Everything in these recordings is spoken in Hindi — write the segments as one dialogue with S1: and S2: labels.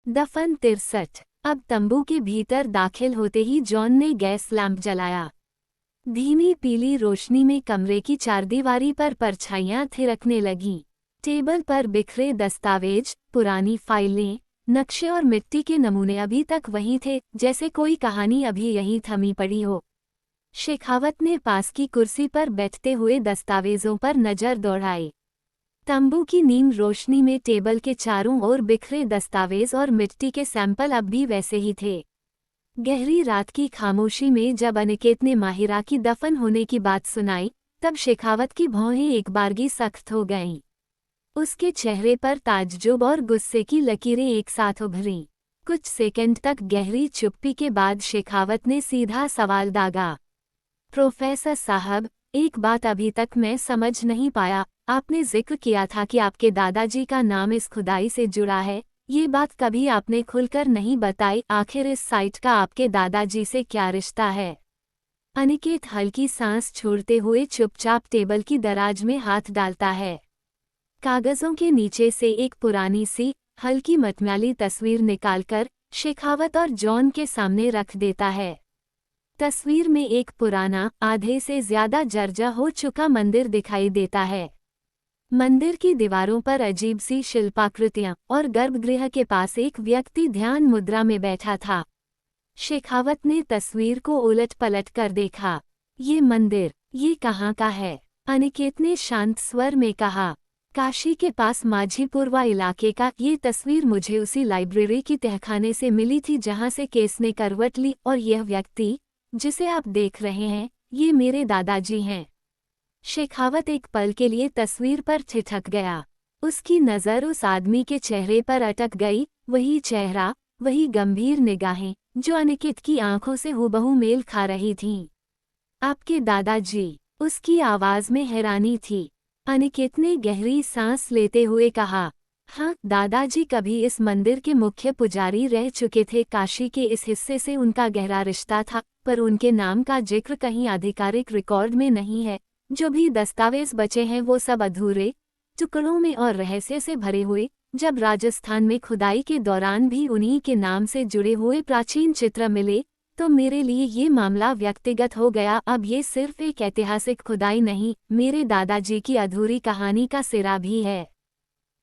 S1: दफन 63। अब तंबू के भीतर दाखिल होते ही जॉन ने गैस लैंप जलाया। धीमी पीली रोशनी में कमरे की चारदीवारी पर परछाइयां थिरकने लगीं। टेबल पर बिखरे दस्तावेज, पुरानी फाइलें, नक्शे और मिट्टी के नमूने अभी तक वहीं थे, जैसे कोई कहानी अभी यहीं थमी पड़ी हो। शेखावत ने पास की कुर्सी पर बैठते हुए दस्तावेजों पर नजर दौड़ाई। तंबू की नीम रोशनी में टेबल के चारों ओर बिखरे दस्तावेज और मिट्टी के सैंपल अब भी वैसे ही थे। गहरी रात की खामोशी में जब अनिकेत ने माहिरा की दफन होने की बात सुनाई, तब शेखावत की भौहें एक बारगी सख्त हो गईं। उसके चेहरे पर ताज्जुब और गुस्से की लकीरें एक साथ उभरीं। कुछ सेकंड तक गहरी चुप्पी के बाद शेखावत ने सीधा सवाल दागा। प्रोफेसर साहब, एक बात अभी तक मैं समझ नहीं पाया। आपने जिक्र किया था कि आपके दादाजी का नाम इस खुदाई से जुड़ा है। ये बात कभी आपने खुलकर नहीं बताई। आखिर इस साइट का आपके दादाजी से क्या रिश्ता है? अनिकेत हल्की सांस छोड़ते हुए चुपचाप टेबल की दराज में हाथ डालता है। कागजों के नीचे से एक पुरानी सी, हल्की मटमैली तस्वीर निकालकर शेखावत और जॉन के सामने रख देता है। तस्वीर में एक पुराना, आधे से ज्यादा जर्जर हो चुका मंदिर दिखाई देता है। मंदिर की दीवारों पर अजीब सी शिल्पाकृतियां और गर्भगृह के पास एक व्यक्ति ध्यान मुद्रा में बैठा था। शेखावत ने तस्वीर को उलट पलट कर देखा। ये मंदिर, ये कहाँ का है? अनिकेत ने शांत स्वर में कहा। काशी के पास माझीपुरवा इलाके का। ये तस्वीर मुझे उसी लाइब्रेरी की तहखाने से मिली थी जहाँ से केस ने करवट ली, और यह व्यक्ति जिसे आप देख रहे हैं, ये मेरे दादाजी हैं। शेखावत एक पल के लिए तस्वीर पर ठिठक गया। उसकी नज़र उस आदमी के चेहरे पर अटक गई। वही चेहरा, वही गंभीर निगाहें जो अनिकेत की आंखों से हूबहू मेल खा रही थीं। आपके दादाजी? उसकी आवाज़ में हैरानी थी। अनिकेत ने गहरी सांस लेते हुए कहा, हाँ, दादाजी कभी इस मंदिर के मुख्य पुजारी रह चुके थे। काशी के इस हिस्से से उनका गहरा रिश्ता था, पर उनके नाम का जिक्र कहीं आधिकारिक रिकॉर्ड में नहीं है। जो भी दस्तावेज बचे हैं वो सब अधूरे, टुकड़ों में और रहस्य से भरे हुए। जब राजस्थान में खुदाई के दौरान भी उन्हीं के नाम से जुड़े हुए प्राचीन चित्र मिले, तो मेरे लिए ये मामला व्यक्तिगत हो गया। अब ये सिर्फ एक ऐतिहासिक खुदाई नहीं, मेरे दादाजी की अधूरी कहानी का सिरा भी है।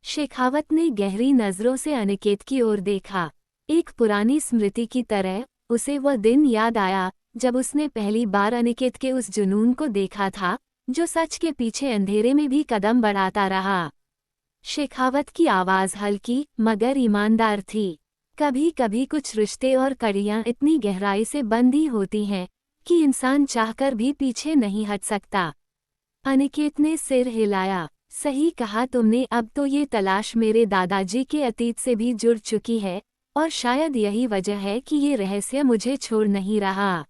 S1: शेखावत ने गहरी नज़रों से अनिकेत की ओर देखा। एक पुरानी स्मृति की तरह उसे वह दिन याद आया जब उसने पहली बार अनिकेत के उस जुनून को देखा था, जो सच के पीछे अंधेरे में भी कदम बढ़ाता रहा। शेखावत की आवाज़ हल्की मगर ईमानदार थी। कभी कभी कुछ रिश्ते और कड़ियाँ इतनी गहराई से बंधी होती हैं कि इंसान चाहकर भी पीछे नहीं हट सकता। अनिकेत ने सिर हिलाया। सही कहा तुमने। अब तो ये तलाश मेरे दादाजी के अतीत से भी जुड़ चुकी है, और शायद यही वजह है कि ये रहस्य मुझे छोड़ नहीं रहा।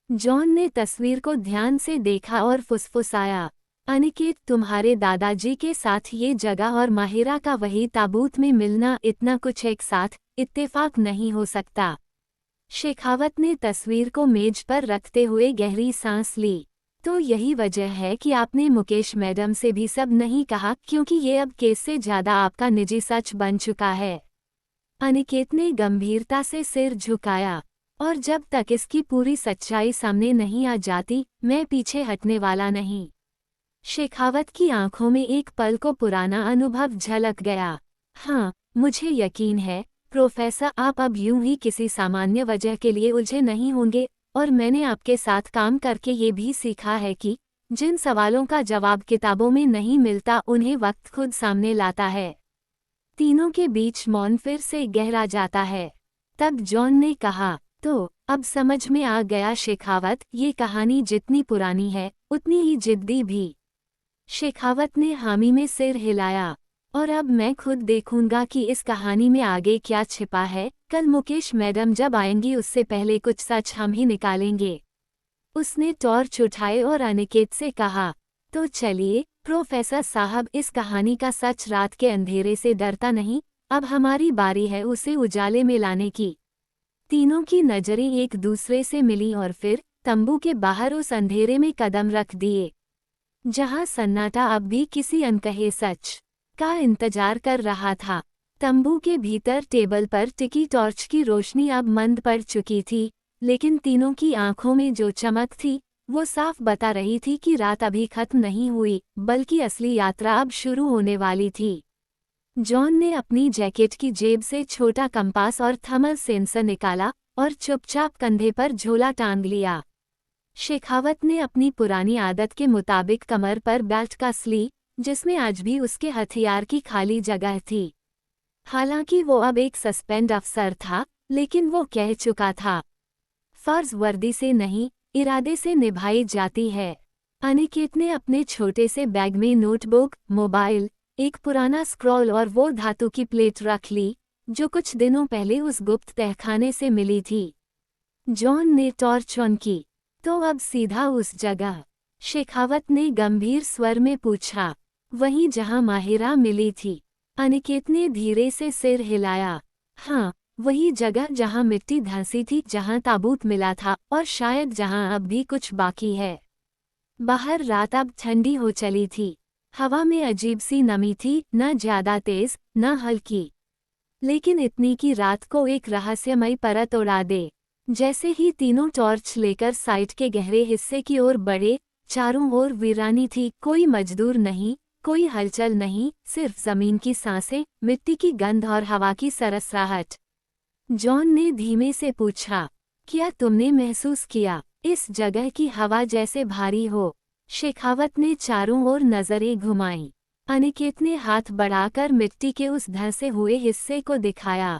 S1: जॉन ने तस्वीर को ध्यान से देखा और फुसफुसाया, अनिकेत, तुम्हारे दादाजी के साथ ये जगह और माहिरा का वही ताबूत में मिलना, इतना कुछ एक साथ इत्तेफाक नहीं हो सकता। शेखावत ने तस्वीर को मेज पर रखते हुए गहरी सांस ली। तो यही वजह है कि आपने मुकेश मैडम से भी सब नहीं कहा, क्योंकि ये अब केस से ज्यादा आपका निजी सच बन चुका है। अनिकेत ने गंभीरता से सिर झुकाया। और जब तक इसकी पूरी सच्चाई सामने नहीं आ जाती, मैं पीछे हटने वाला नहीं। शेखावत की आंखों में एक पल को पुराना अनुभव झलक गया। हाँ, मुझे यकीन है प्रोफेसर, आप अब यूं ही किसी सामान्य वजह के लिए उलझे नहीं होंगे, और मैंने आपके साथ काम करके ये भी सीखा है कि जिन सवालों का जवाब किताबों में नहीं मिलता, उन्हें वक्त खुद सामने लाता है। तीनों के बीच मौन फिर से गहरा जाता है। तब जॉन ने कहा, तो अब समझ में आ गया शेखावत, ये कहानी जितनी पुरानी है उतनी ही जिद्दी भी। शेखावत ने हामी में सिर हिलाया। और अब मैं खुद देखूंगा कि इस कहानी में आगे क्या छिपा है। कल मुकेश मैडम जब आएंगी, उससे पहले कुछ सच हम ही निकालेंगे। उसने टॉर्च उठाए और अनिकेत से कहा, तो चलिए प्रोफेसर साहब, इस कहानी का सच रात के अंधेरे से डरता नहीं। अब हमारी बारी है उसे उजाले में लाने की। तीनों की नजरें एक दूसरे से मिली और फिर तंबू के बाहर उस अंधेरे में कदम रख दिए, जहां सन्नाटा अब भी किसी अनकहे सच का इंतजार कर रहा था। तंबू के भीतर टेबल पर टिकी टॉर्च की रोशनी अब मंद पड़ चुकी थी, लेकिन तीनों की आंखों में जो चमक थी वो साफ बता रही थी कि रात अभी खत्म नहीं हुई, बल्कि असली यात्रा अब शुरू होने वाली थी। जॉन ने अपनी जैकेट की जेब से छोटा कंपास और थर्मल सेंसर निकाला और चुपचाप कंधे पर झोला टांग लिया। शेखावत ने अपनी पुरानी आदत के मुताबिक कमर पर बेल्ट कस ली, जिसमें आज भी उसके हथियार की खाली जगह थी। हालांकि वो अब एक सस्पेंड अफसर था, लेकिन वो कह चुका था, फर्ज वर्दी से नहीं, इरादे से निभाई जाती है। अनिकेत ने अपने छोटे से बैग में नोटबुक, मोबाइल, एक पुराना स्क्रॉल और वो धातु की प्लेट रख ली, जो कुछ दिनों पहले उस गुप्त तहखाने से मिली थी। जॉन ने टॉर्च ऑन की। तो अब सीधा उस जगह? शेखावत ने गंभीर स्वर में पूछा। वहीं जहां माहिरा मिली थी। अनिकेत ने धीरे से सिर हिलाया। हाँ, वही जगह जहां मिट्टी धंसी थी, जहां ताबूत मिला था और शायद जहां अब भी कुछ बाकी है। बाहर रात अब ठंडी हो चली थी। हवा में अजीब सी नमी थी, न ज्यादा तेज न हल्की, लेकिन इतनी कि रात को एक रहस्यमयी परत उड़ा दे। जैसे ही तीनों टॉर्च लेकर साइट के गहरे हिस्से की ओर बढ़े, चारों ओर वीरानी थी। कोई मजदूर नहीं, कोई हलचल नहीं, सिर्फ जमीन की सांसें, मिट्टी की गंध और हवा की सरसराहट। जॉन ने धीमे से पूछा, क्या तुमने महसूस किया इस जगह की हवा जैसे भारी हो? शेखावत ने चारों ओर नजरें घुमाईं। अनिकेत ने हाथ बढ़ाकर मिट्टी के उस धंसे हुए हिस्से को दिखाया।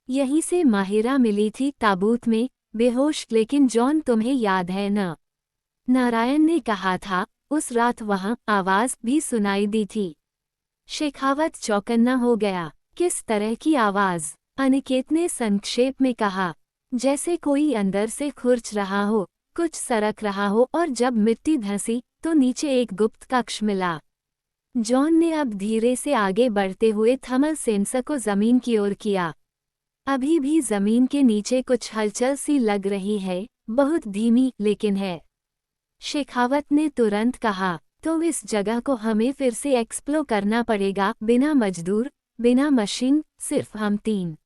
S1: यहीं से माहिरा मिली थी, ताबूत में, बेहोश। लेकिन जॉन, तुम्हें याद है न? नारायण ने कहा था, उस रात वहां आवाज भी सुनाई दी थी। शेखावत चौकन्ना हो गया। किस तरह की आवाज? अनिकेत ने संक्षेप में कहा, जैसे कोई अंदर से खुरच रहा हो, कुछ सरक रहा हो। और जब मिट्टी धंसी तो नीचे एक गुप्त कक्ष मिला। जॉन ने अब धीरे से आगे बढ़ते हुए थर्मल सेंसर को जमीन की ओर किया। अभी भी जमीन के नीचे कुछ हलचल सी लग रही है, बहुत धीमी लेकिन है। शेखावत ने तुरंत कहा, तो इस जगह को हमें फिर से एक्सप्लोर करना पड़ेगा, बिना मजदूर, बिना मशीन, सिर्फ हम तीन।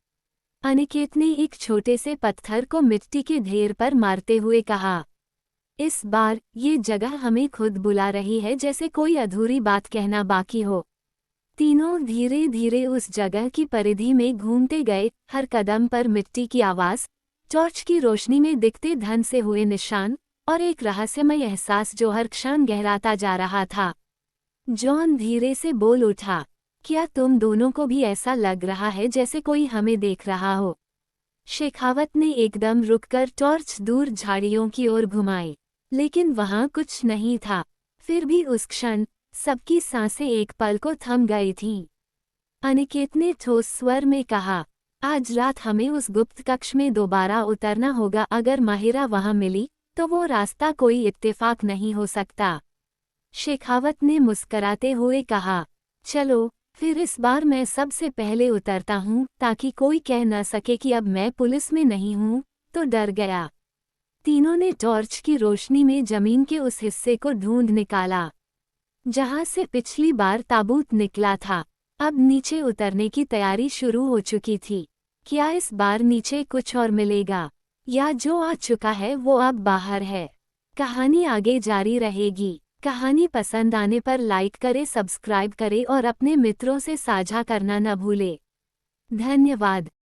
S1: अनिकेत ने एक छोटे से पत्थर को मिट्टी के ढेर पर मारते हुए कहा, इस बार ये जगह हमें खुद बुला रही है, जैसे कोई अधूरी बात कहना बाकी हो। तीनों धीरे धीरे उस जगह की परिधि में घूमते गए। हर कदम पर मिट्टी की आवाज, टॉर्च की रोशनी में दिखते धन से हुए निशान और एक रहस्यमय एहसास जो हर क्षण गहराता जा रहा था। जॉन धीरे से बोल उठा, क्या तुम दोनों को भी ऐसा लग रहा है जैसे कोई हमें देख रहा हो? शेखावत ने एकदम रुककर टॉर्च दूर झाड़ियों की ओर घुमाई, लेकिन वहां कुछ नहीं था। फिर भी उस क्षण सबकी सांसें एक पल को थम गई थीं। अनिकेत ने ठोस स्वर में कहा, आज रात हमें उस गुप्त कक्ष में दोबारा उतरना होगा। अगर माहिरा वहां मिली तो वो रास्ता कोई इत्तेफाक नहीं हो सकता। शेखावत ने मुस्कराते हुए कहा, चलो फिर इस बार मैं सबसे पहले उतरता हूँ, ताकि कोई कह न सके कि अब मैं पुलिस में नहीं हूँ तो डर गया। तीनों ने टॉर्च की रोशनी में जमीन के उस हिस्से को ढूंढ निकाला जहां से पिछली बार ताबूत निकला था। अब नीचे उतरने की तैयारी शुरू हो चुकी थी। क्या इस बार नीचे कुछ और मिलेगा, या जो आ चुका है वो अब बाहर है? कहानी आगे जारी रहेगी। कहानी पसंद आने पर लाइक करें, सब्सक्राइब करें और अपने मित्रों से साझा करना न भूलें। धन्यवाद।